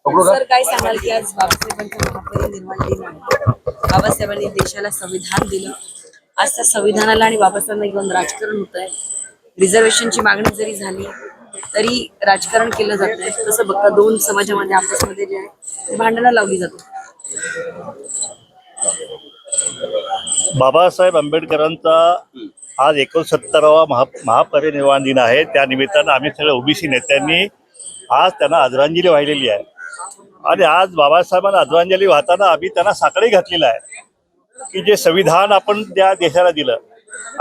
Sir काय सांगाल की आज बाबासाहेबांचा महापरिनिर्वाण दिन आहे. बाबासाहेबांनी देशाला संविधान दिलं. आज त्या संविधानाला आणि बाबासाहेबांना घेऊन राजकारण होत आहे. रिझर्वेशनची मागणी जरी झाली तरी राजकारण केलं जात आहे. तसं बघता दोन समाजामध्ये आपसमध्ये जे आहे भांडणं लावली जातात. बाबासाहेब आंबेडकरांचा आज 69वा महापरिनिर्वाण दिन आहे. त्या निमित्तानं आम्ही सगळे ओबीसी नेत्यांनी आज त्यांना आदरांजली वाहिलेली आहे. आणि आज बाबासाहेबांना आदरांजली वाहताना आम्ही त्यांना साकडे घातलेला आहे की जे संविधान आपण त्या देशाला दिलं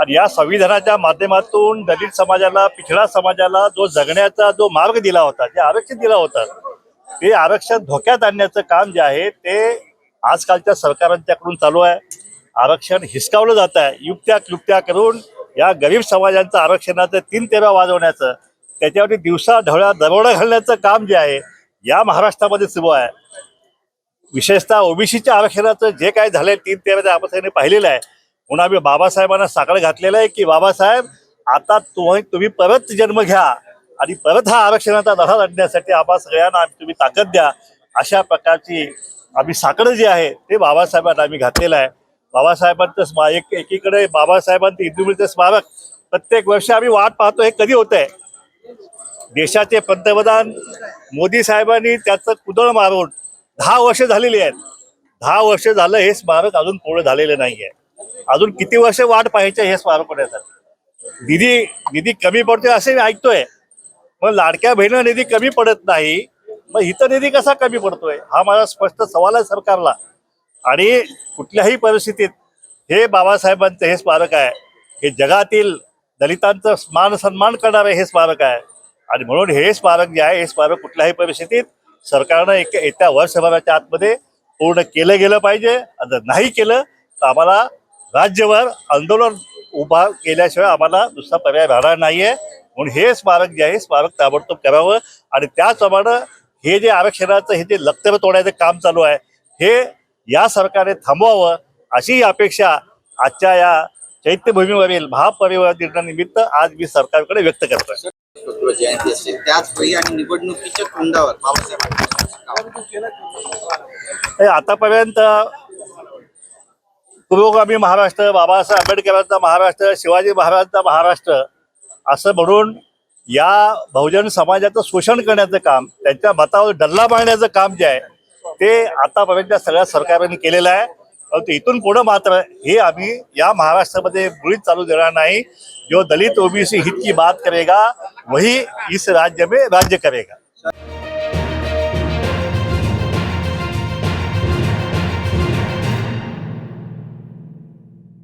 आणि या संविधानाच्या माध्यमातून दलित समाजाला, पिछडा समाजाला जो जगण्याचा जो मार्ग दिला होता, जे आरक्षण दिला होता, ते आरक्षण धोक्यात आणण्याचं काम जे आहे ते आजकालच्या सरकारांच्याकडून चालू आहे. आरक्षण हिसकावलं जात आहे. युक्त्या क्लुप्त्या करून या गरीब समाजांचं आरक्षणाचं 3 तेरा वाजवण्याचं, त्याच्यावरती दिवसा ढवळ्या दरोडा घालण्याचं काम जे आहे या महाराष्ट्रामध्ये सुरू आहे. विशेषतः ओबीसीच्या आरक्षणाचं जे काय झालंय 3 तेरा आपण सगळ्यांनी पाहिलेलं आहे. म्हणून आम्ही बाबासाहेबांना साकडं घातलेलं आहे की बाबासाहेब आता तुम्ही परत जन्म घ्या आणि परत हा आरक्षणाचा लढा लढण्यासाठी आम्हा सगळ्यांना तुम्ही ताकद द्या. अशा प्रकारची आम्ही साकडं जे आहे ते बाबासाहेबांना आम्ही घातलेलं आहे. बाबासाहेबांचं एकीकडे बाबासाहेबांचं इंदुमिलचं स्मारक प्रत्येक वर्षी आम्ही वाट पाहतो हे कधी होत आहे. देशाचे पंतप्रधान मोदी साहेबांनी त्याचं कुदळ मारून 10 वर्ष झालेली आहेत. 10 वर्ष झालं हे स्मारक अजून पूर्ण झालेलं नाही आहे. अजून किती वर्ष वाट पाहायचं हे स्मारक होण्यासाठी. निधी कमी पडतोय असे मी ऐकतोय. मग लाडक्या बहिणीला निधी कमी पडत नाही, मग इथं निधी कसा कमी पडतोय हा माझा स्पष्ट सवाल आहे सरकारला. आणि कुठल्याही परिस्थितीत हे बाबासाहेबांचं हे स्मारक आहे, हे जगातील दलितांचं मान सन्मान करणारं हे स्मारक आहे. आणि म्हणून हे स्मारक जे आहे हे स्मारक कुठल्याही परिस्थितीत सरकारनं येत्या वर्षभराच्या आतमध्ये पूर्ण केलं गेलं पाहिजे. जर नाही केलं तर आम्हाला राज्यभर आंदोलन उभा केल्याशिवाय आम्हाला दुसरा पर्याय राहणार नाहीये. म्हणून हे स्मारक जे आहे स्मारक ताबडतोब करावं. आणि त्याचप्रमाणे हे जे आरक्षणाचं हे जे लक्तरं तोडायचं काम चालू आहे हे या सरकारने थांबवावं अशी अपेक्षा आजच्या या चैत्यभूमीवरील महापरिनिर्वाण दिनानिमित्त आज मी सरकारकडे व्यक्त करतोय. जयंती असते त्याच वेळी आणि निवडणुकीच्या तोंडावर आतापर्यंत पुरोगामी महाराष्ट्र, बाबासाहेब आंबेडकरांचा महाराष्ट्र, शिवाजी महाराजांचा महाराष्ट्र असं म्हणून या बहुजन समाजाचं शोषण करण्याचं काम, त्यांच्या मतावर डल्ला मारण्याचं काम जे आहे ते आतापर्यंत सगळ्या सरकारने केलेलं आहे. परंतु इथून पुढं मात्र हे आम्ही या महाराष्ट्रामध्ये मुळीच चालू देणार नाही. जो दलित ओबीसी हित की बात करेगा वही इस राज्य में राज्य करेगा.